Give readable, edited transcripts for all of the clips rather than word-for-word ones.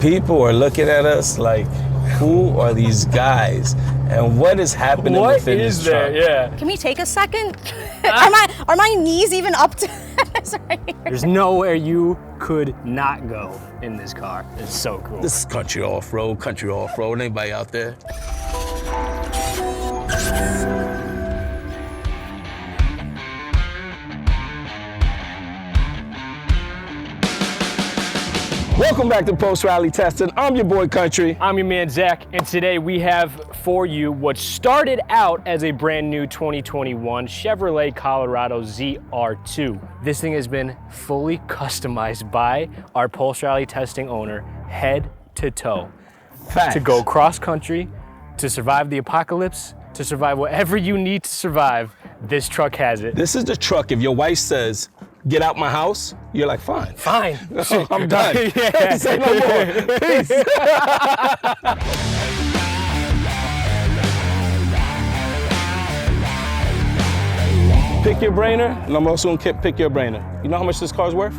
People are looking at us like, who are these guys? And what is happening within this truck? Yeah. Can we take a second? Are my knees even up to this right here? There's nowhere you could not go in this car. It's so cool. This is country off-road. Anybody out there? Welcome back to Post Rally Testing. I'm your boy Country. I'm your man Zach, and today we have for you what started out as a brand new 2021 Chevrolet Colorado ZR2. This thing has been fully customized by our Post Rally Testing owner, head to toe. Facts. To go cross country, to survive the apocalypse, to survive whatever you need to survive, this truck has it. This is the truck. If your wife says, get out my house, you're like, fine. Fine. I'm done. Yeah. Say no more. Peace. Pick your brainer, and I'm also gonna pick your brainer. You know how much this car's worth?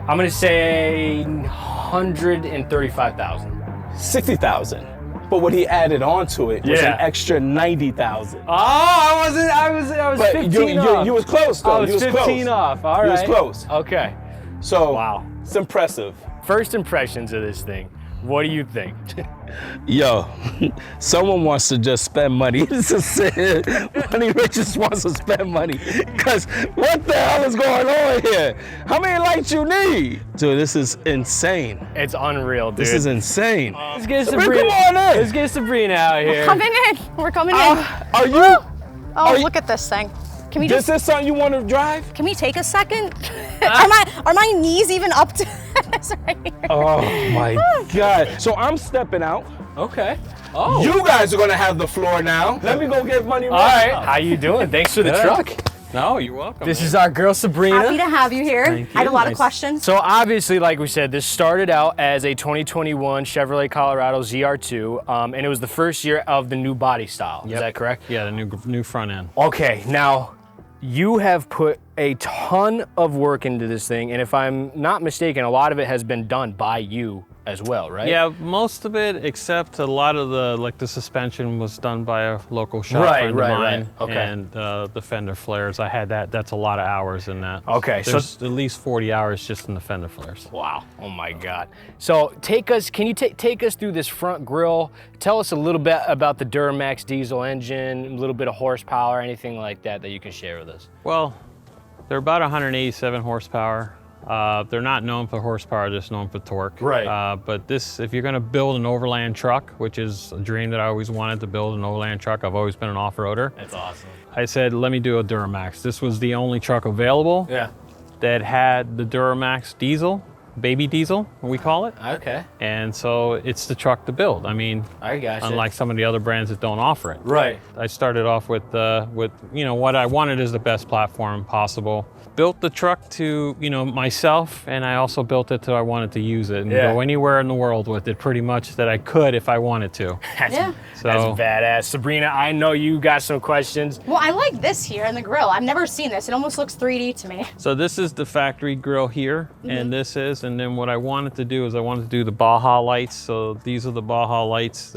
I'm gonna say 135,000. 60,000. But what he added onto it was Yeah. an extra 90,000. Oh, I was But 15 off. you was close though. I was You 15 close. off. All right. You was close. Okay. So Wow. it's impressive. First impressions of this thing. What do you think? Yo, someone wants to just spend money. It's just Money Rich just wants to spend money. Cause what the hell is going on here? How many lights you need? Dude, this is insane. It's unreal, dude. This is insane. Let's get Sabrina, Sabrina. come on in. Let's get Sabrina out here. Coming in. We're coming in. Are you? Oh, you- look at this thing. Can we Is just? this something you want to drive? Can we take a second? Are my knees even up to this right here? Oh my God. So I'm stepping out. Okay. Oh. You guys are gonna have the floor now. Let me go get Money Rich. All right. How you doing? Thanks for the truck. No, you're welcome. This is our girl Sabrina. Happy to have you here. Thank I had a you. lot of Nice. questions. So obviously, like we said, this started out as a 2021 Chevrolet Colorado ZR2, and it was the first year of the new body style. Is Yep. that correct? Yeah, the new front end. Okay, now you have put a ton of work into this thing, and if I'm not mistaken, a lot of it has been done by you as well, right? Yeah, most of it, except a lot of the suspension was done by a local shop Right, friend right, of right. mine. Okay. And the fender flares, I had that. That's a lot of hours in that. Okay, so- There's at least 40 hours just in the fender flares. Wow. Oh my God. So can you take us through this front grille? Tell us a little bit about the Duramax diesel engine, a little bit of horsepower, anything like that you can share with us. Well, they're about 187 horsepower. They're not known for horsepower, just known for torque. Right. But this, if you're gonna build an overland truck, which is a dream that I always wanted to build an overland truck, I've always been an off-roader. That's awesome. I said, let me do a Duramax. This was the only truck available Yeah. that had the Duramax diesel, baby diesel, we call it. Okay. And so it's the truck to build. I mean, I got you. unlike some of the other brands that don't offer it. Right. I started off with what I wanted as the best platform possible. Built the truck to myself, and I also built it to I wanted to use it and Yeah. go anywhere in the world with it pretty much that I could if I wanted to. Yeah. So That's badass. Sabrina, I know you got some questions. Well, I like this here in the grill. I've never seen this. It almost looks 3D to me. So this is the factory grille here, and then what I wanted to do is I wanted to do the Baja lights. So these are the Baja lights.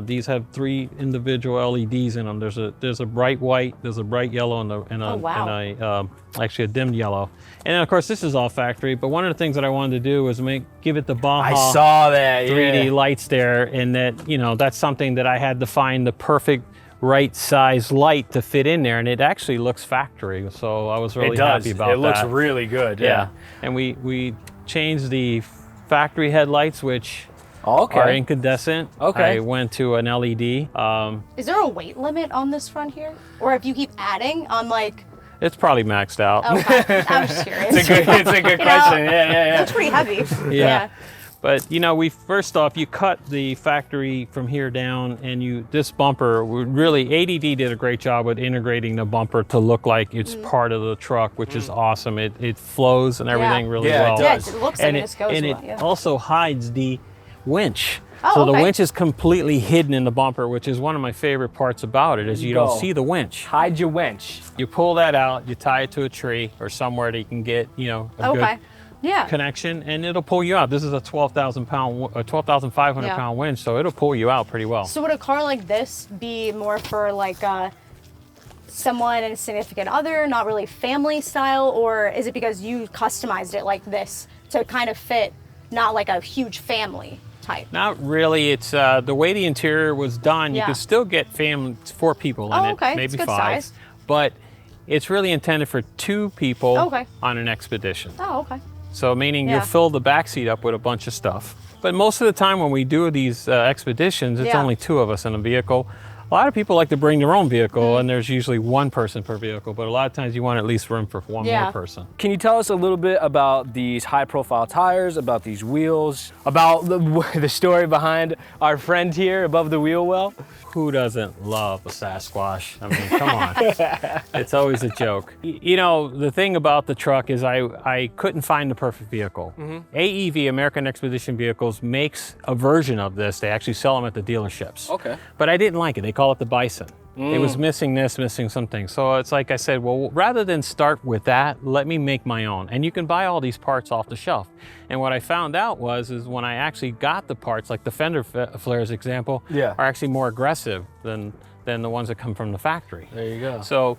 These have 3 individual LEDs in them. There's a bright white, there's a bright yellow, and actually a dimmed yellow. And then of course this is all factory. But one of the things that I wanted to do was give it the Baja I saw that. 3D yeah. lights there, and that's something that I had to find the perfect right size light to fit in there, and it actually looks factory. So I was really It does. happy about that. It looks really good. Yeah. And we changed the factory headlights, which Okay. are incandescent. Okay. I went to an LED. Is there a weight limit on this front here? Or if you keep adding on like, It's probably maxed out. okay, I'm just curious. It's a good You question. know, Yeah. It's pretty heavy. Yeah. But we first off, you cut the factory from here down, and this bumper, really ADD did a great job with integrating the bumper to look like it's part of the truck, which is awesome. It flows and everything really Yeah, well. it does. Yeah, it looks like it just goes and well, it yeah. also hides the winch. Oh, so the okay. winch is completely hidden in the bumper, which is one of my favorite parts about it, is you don't go. see the winch. Hide your winch. You pull that out, you tie it to a tree or somewhere that you can get, a Okay. connection, and it'll pull you out. This is a 12,500 pound winch, so it'll pull you out pretty well. So would a car like this be more for like someone and a significant other, not really family style, or is it because you customized it like this to kind of fit not like a huge family type? Not really. It's the way the interior was done. You can still get 4 people in it, maybe 5, size. But it's really intended for 2 people on an expedition. Oh, okay. So meaning you fill the back seat up with a bunch of stuff. But most of the time when we do these expeditions, it's only 2 of us in a vehicle. A lot of people like to bring their own vehicle, and there's usually 1 person per vehicle, but a lot of times you want at least room for 1 more person. Can you tell us a little bit about these high-profile tires, about these wheels, about the story behind our friend here above the wheel well? Who doesn't love a Sasquatch? I mean, come on. It's always a joke. You know, the thing about the truck is I couldn't find the perfect vehicle. AEV, American Expedition Vehicles, makes a version of this. They actually sell them at the dealerships. Okay. But I didn't like it. They call it the Bison. It was missing this, missing something. So it's like I said, well, rather than start with that, let me make my own. And you can buy all these parts off the shelf. And what I found out is when I actually got the parts, like the fender flares example, are actually more aggressive than the ones that come from the factory. There you go. So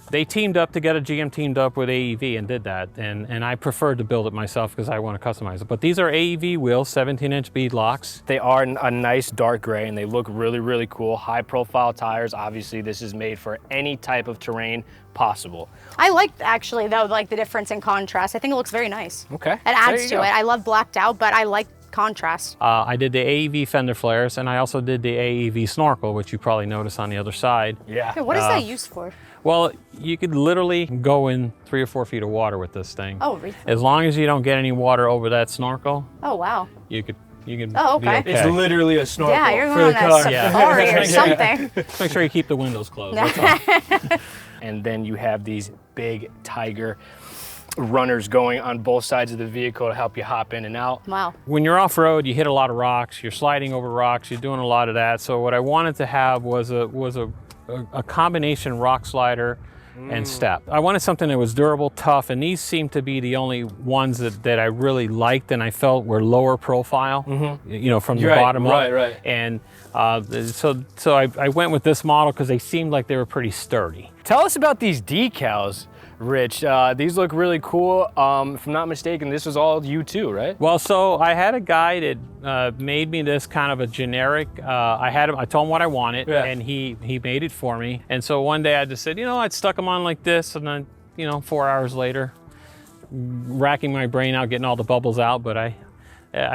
they teamed up together, GM teamed up with AEV and did that. And I preferred to build it myself because I want to customize it. But these are AEV wheels, 17-inch bead locks. They are a nice dark gray and they look really, really cool. High profile tires. Obviously this is made for any type of terrain possible. I like actually though, like the difference in contrast. I think it looks very nice. Okay. It adds to it. I love blacked out, but I like contrast. I did the AEV fender flares and I also did the AEV snorkel, which you probably notice on the other side. Yeah. Okay, what is that used for? Well, you could literally go in 3 or 4 feet of water with this thing. Oh, really? As long as you don't get any water over that snorkel. Oh, wow. You could Oh, okay. It's literally a snorkel. Yeah, you're for going the on car. a safari or something. Make sure you keep the windows closed. That's all. And then you have these big Tiger runners going on both sides of the vehicle to help you hop in and out. Wow. When you're off-road, you hit a lot of rocks, you're sliding over rocks, you're doing a lot of that. So what I wanted to have was a combination rock slider and step. I wanted something that was durable, tough, and these seem to be the only ones that I really liked and I felt were lower profile, you know, from the bottom up. Right. And so I went with this model because they seemed like they were pretty sturdy. Tell us about these decals, Rich. These look really cool. If I'm not mistaken, this was all you too, right? Well, so I had a guy that made me this kind of a generic. I told him what I wanted, and he made it for me. And so one day I just said, you know, I'd stuck them on like this, and then, you know, 4 hours later, racking my brain out, getting all the bubbles out, but I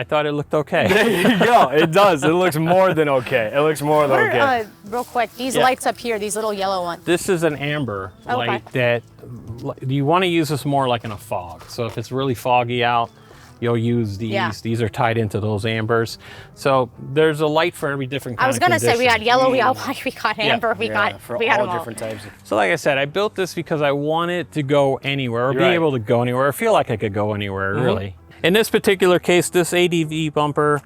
thought it looked okay. There you go. It does. It looks more than okay. It looks more than okay. Real quick, these lights up here, these little yellow ones. This is an amber light that you want to use this more like in a fog. So if it's really foggy out, you'll use these. Yeah. These are tied into those ambers. So there's a light for every different kind of condition. I was going to say we got yellow, we got white, we got amber, we got all them different types. So like I said, I built this because I wanted to go anywhere, or be able to go anywhere, or feel like I could go anywhere, really. In this particular case, this ADV bumper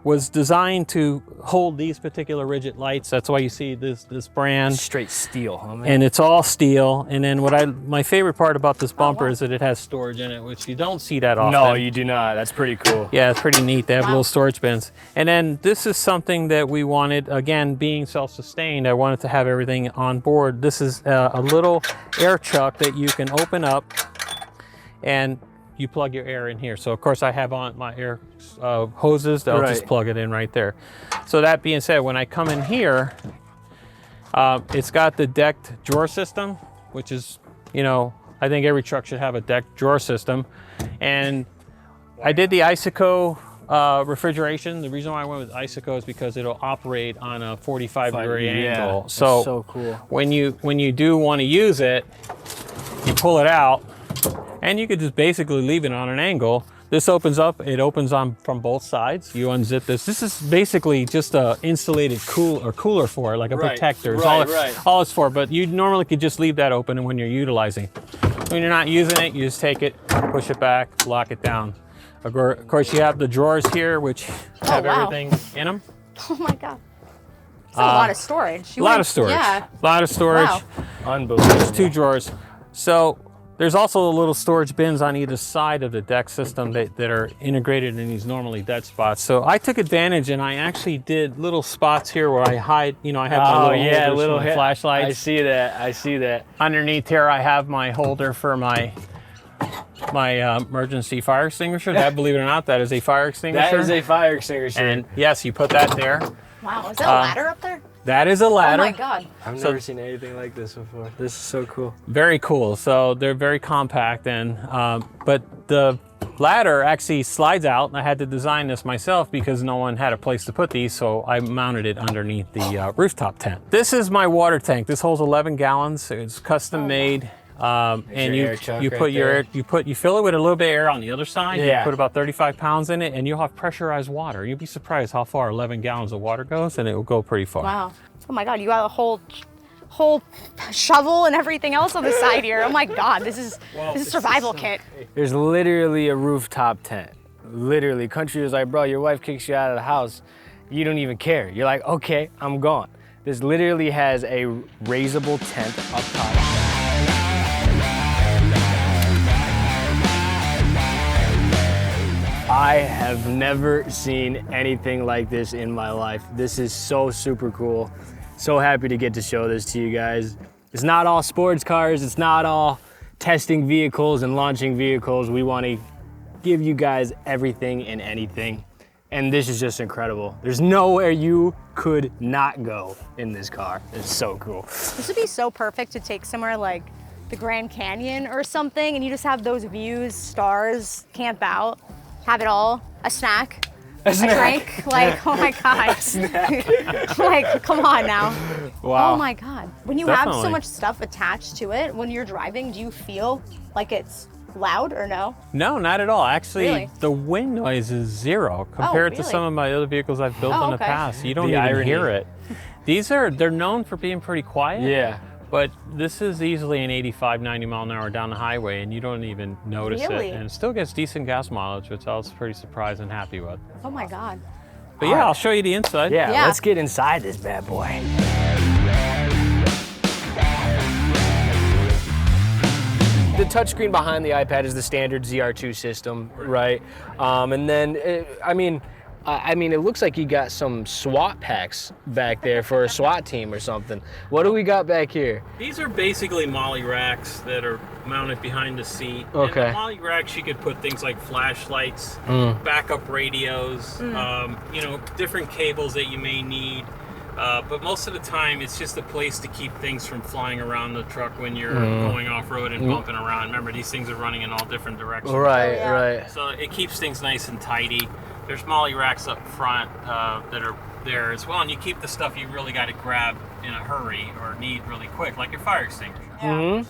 was designed to hold these particular rigid lights. That's why you see this brand. Straight steel, huh, man? And it's all steel. And then my favorite part about this bumper is that it has storage in it, which you don't see that often. No, you do not. That's pretty cool. Yeah, it's pretty neat. They have little storage bins. And then this is something that we wanted, again, being self-sustained, I wanted to have everything on board. This is a little air chuck that you can open up and you plug your air in here. So of course I have on my air hoses. I'll just plug it in right there. So that being said, when I come in here, it's got the decked drawer system, which is, you know, I think every truck should have a decked drawer system. And I did the Isoco refrigeration. The reason why I went with Isoco is because it'll operate on a 45-degree angle. So cool. When you do want to use it, you pull it out, and you could just basically leave it on an angle. This opens up, it opens on from both sides. You unzip this. This is basically just a insulated cooler for it, like a protector. All it's for, but you normally could just leave that open when you're utilizing. When you're not using it, you just take it, push it back, lock it down. Of course, you have the drawers here, which have everything in them. Oh my God. That's a lot of storage. A lot of storage. Yeah. A lot of storage. Wow. Unbelievable. There's 2 drawers. So There's also the little storage bins on either side of the deck system that are integrated in these normally dead spots. So I took advantage and I actually did little spots here where I hide, you know, I have my little holders for my flashlights. I see that, I see that. Underneath here I have my holder for my emergency fire extinguisher. That, believe it or not, that is a fire extinguisher. That is a fire extinguisher. And yes, you put that there. Wow, is that a ladder up there? That is a ladder. Oh my God. I've never seen anything like this before. This is so cool. Very cool. So they're very compact, and but the ladder actually slides out. I had to design this myself because no one had a place to put these, so I mounted it underneath the rooftop tent. This is my water tank. This holds 11 gallons. It's custom made. And you fill it with a little bit of air on the other side. Yeah. You put about 35 pounds in it, and you'll have pressurized water. You'll be surprised how far 11 gallons of water goes, and it will go pretty far. Wow. Oh my God, you got a whole shovel and everything else on the side here. Oh my God, this is survival kit. There's literally a rooftop tent. Literally, Country was like, bro, your wife kicks you out of the house. You don't even care. You're like, okay, I'm gone. This literally has a raisable tent up top. I have never seen anything like this in my life. This is so super cool. So happy to get to show this to you guys. It's not all sports cars. It's not all testing vehicles and launching vehicles. We want to give you guys everything and anything. And this is just incredible. There's nowhere you could not go in this car. It's so cool. This would be so perfect to take somewhere like the Grand Canyon or something, and you just have those views, stars, camp out. Have it all, a snack, a drink, like, oh my God. Like, come on now. Wow. Oh my God. When you have so much stuff attached to it, when you're driving, do you feel like it's loud or no? No, not at all. Actually, Really? the wind noise is zero compared to really? some of my other vehicles I've built in the okay. past. You don't The even irony. hear it. They're known for being pretty quiet. Yeah. But this is easily an 85, 90 mile an hour down the highway, and you don't even notice Really? it. And it still gets decent gas mileage, which I was pretty surprised and happy with. Oh my God. But yeah, I'll show you the inside. Yeah, Yeah. let's get inside this bad boy. The touchscreen behind the iPad is the standard ZR2 system, right? And then, I mean, it looks like you got some SWAT packs back there for a SWAT team or something. What do we got back here? These are basically molly racks that are mounted behind the seat. Okay. And the molly racks, you could put things like flashlights, backup radios, different cables that you may need. But most of the time, it's just a place to keep things from flying around the truck when you're going off-road and bumping around. Remember, these things are running in all different directions. Right, yeah. right. So it keeps things nice and tidy. There's molly racks up front that are there as well, and you keep the stuff you really got to grab in a hurry or need really quick, like your fire extinguisher. Yeah.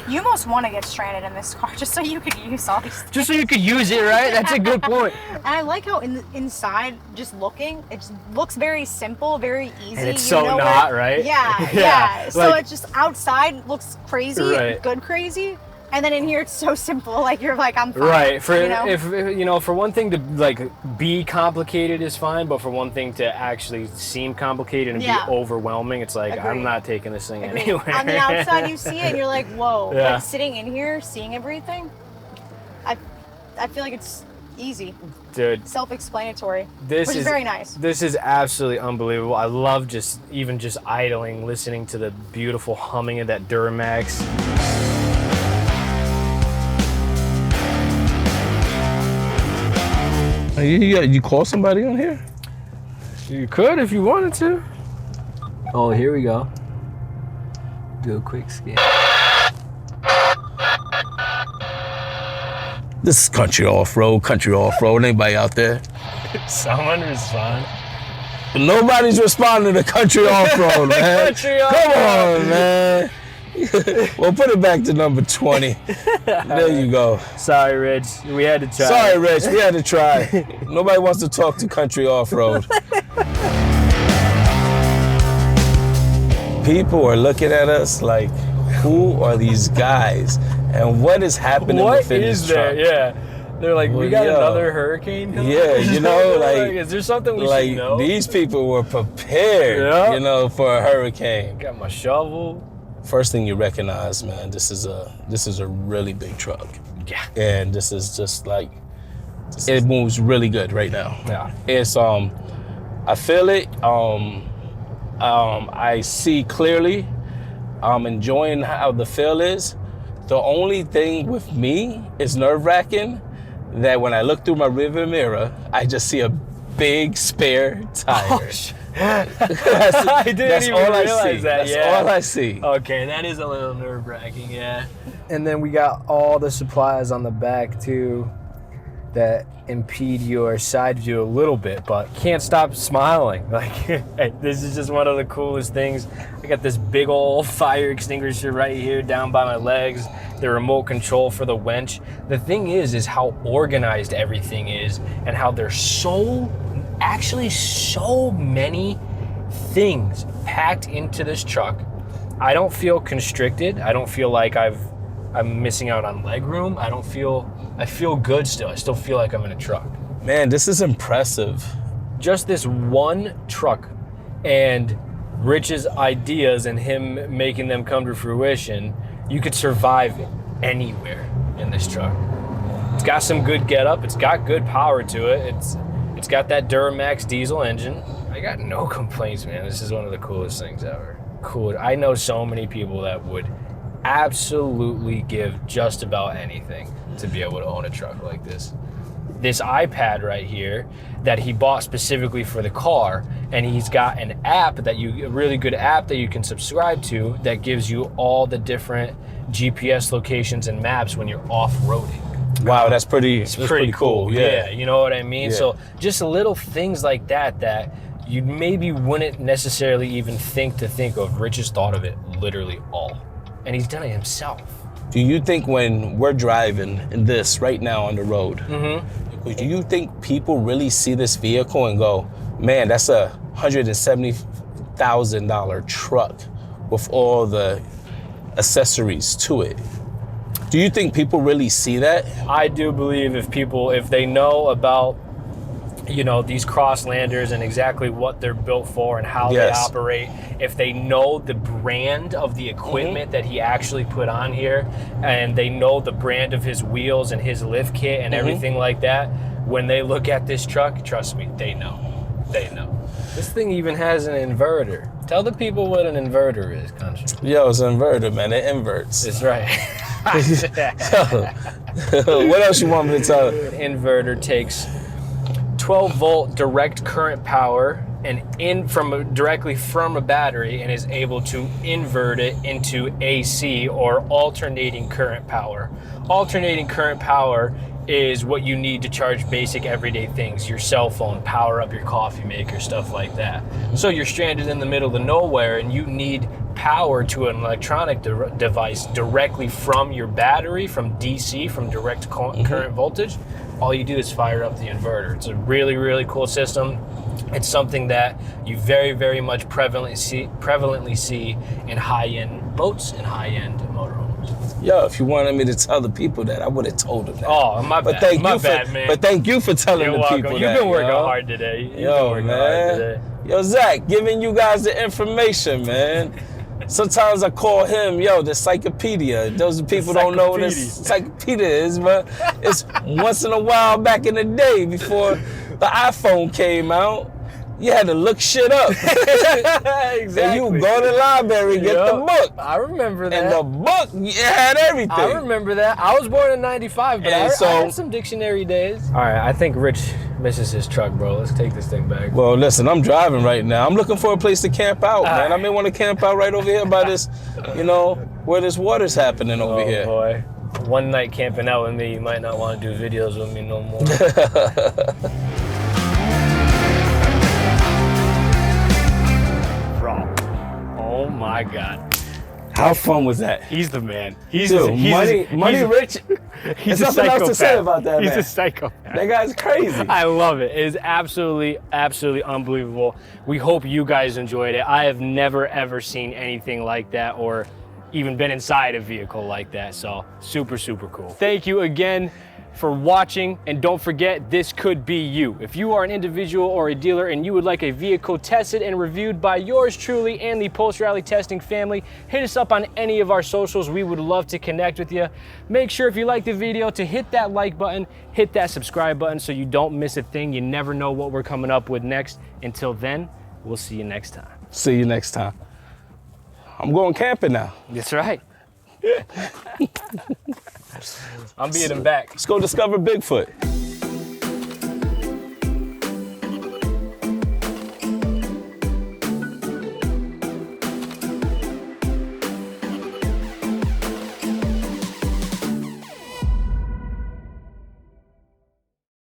You almost want to get stranded in this car just so you could use all these things. Just so you could use it, right? That's a good point. And I like how inside, just looking, it just looks very simple, very easy. And it's You so know not, where- right? Yeah, Yeah, yeah. So like- it's just outside looks crazy, Right. good crazy. And then in here, it's so simple. Like, you're like, I'm fine. Right. For you know? if for one thing to like be complicated is fine, but for one thing to actually seem complicated and Yeah. be overwhelming, it's like I'm Agreed. not taking this thing Agreed. anywhere. On the outside, you see it, and you're like, whoa. Yeah. But sitting in here, seeing everything, I feel like it's easy, Dude, self-explanatory, this which is very nice. This is absolutely unbelievable. I love just idling, listening to the beautiful humming of that Duramax. You call somebody on here? You could if you wanted to. Oh, here we go. Do a quick scan. This is country off-road. Anybody out there? Someone respond. Nobody's responding to country off-road, man. Country Come on, man. Well, put it back to number 20. There you go. Sorry, Rich. We had to try. Sorry, Rich. We had to try. Nobody wants to talk to country off-road. People are looking at us like, who are these guys? And what is happening What within is this truck? there? Yeah. They're like, we got yo. another hurricane coming? Yeah, you know, like, is there something we like should know? these people were prepared, Yeah. you know, for a hurricane. Got my shovel. first thing you recognize, man, this is a really big truck. Yeah. And this is just like, it moves really good right now. Yeah. It's I feel it. I see clearly. I'm enjoying how the feel is. The only thing with me is nerve-wracking that when I look through my rearview mirror, I just see a big spare tire. I didn't even realize that. That's all I see. Okay, that is a little nerve-wracking, yeah. And then we got all the supplies on the back too that impede your side view a little bit, but Can't stop smiling. Like, hey, this is just one of the coolest things. I got this big old fire extinguisher right here down by my legs, the remote control for the winch. The thing is how organized everything is and how there's so many things packed into this truck. I don't feel constricted. I don't feel like I'm missing out on leg room. I feel good still. I still feel like I'm in a truck. Man, this is impressive. Just this one truck and Rich's ideas and him making them come to fruition, you could survive anywhere in this truck. It's got some good get up. It's got good power to it. It's got that Duramax diesel engine. I got no complaints, man. This is one of the coolest things ever. Cool. I know so many people that would absolutely give just about anything to be able to own a truck like this. This iPad right here that he bought specifically for the car, and he's got an app a really good app that you can subscribe to that gives you all the different GPS locations and maps when you're off-roading. Wow, that's pretty cool. Yeah, you know what I mean? Yeah. So just little things like that you maybe wouldn't necessarily even think of. Rich has thought of it literally all. And he's done it himself. Do you think when we're driving in this right now on the road, do you think people really see this vehicle and go, man, that's a $170,000 truck with all the accessories to it? Do you think people really see that? I do believe if they know about, these Crosslanders and exactly what they're built for and how they operate, if they know the brand of the equipment that he actually put on here, and they know the brand of his wheels and his lift kit and everything like that, when they look at this truck, trust me, they know. This thing even has an inverter. Tell the people what an inverter is, Country. Yo, it's an inverter, man. It inverts. That's right. What else you want me to tell? An inverter takes 12 volt direct current power and directly from a battery, and is able to invert it into AC, or alternating current power. Alternating current power is what you need to charge basic everyday things, your cell phone, power up your coffee maker, stuff like that. So you're stranded in the middle of nowhere and you need power to an electronic device directly from your battery, from DC, from direct current voltage. All you do is fire up the inverter. It's a really, really cool system. It's something that you very, very much prevalently see in high-end boats and high-end motorhomes. Yo, if you wanted me to tell the people that, I would have told them that. Oh, my bad. Man. But thank you for telling You're the welcome. people You've that. been working hard today. Yo, Zach, giving you guys the information, man. Sometimes I call him, the encyclopedia. Those people don't know what this encyclopedia is, but it's once in a while back in the day before the iPhone came out. You had to look shit up. Exactly. And you go to the library and get the book. I remember that. And the book, it had everything. I remember that. I was born in 95, but I had some dictionary days. All right, I think Rich misses his truck, bro. Let's take this thing back. Well, listen, I'm driving right now. I'm looking for a place to camp out, man. I may want to camp out right over here by this, where this water's happening over here. Oh, boy. One night camping out with me, you might not want to do videos with me no more. Oh my God. How fun was that? He's the man. Money Rich. He's There's nothing else to say about that, He's man. a psychopath. That guy's crazy. I love it. It is absolutely, absolutely unbelievable. We hope you guys enjoyed it. I have never, ever seen anything like that, or even been inside a vehicle like that. So super, super cool. Thank you again for watching, and don't forget, this could be you. If you are an individual or a dealer and you would like a vehicle tested and reviewed by yours truly and the Post Rally Testing family, hit us up on any of our socials. We would love to connect with you. Make sure if you like the video to hit that like button, hit that subscribe button so you don't miss a thing. You never know what we're coming up with next. Until then, we'll see you next time. See you next time. I'm going camping now. That's right. I'm being back. Let's go discover Bigfoot.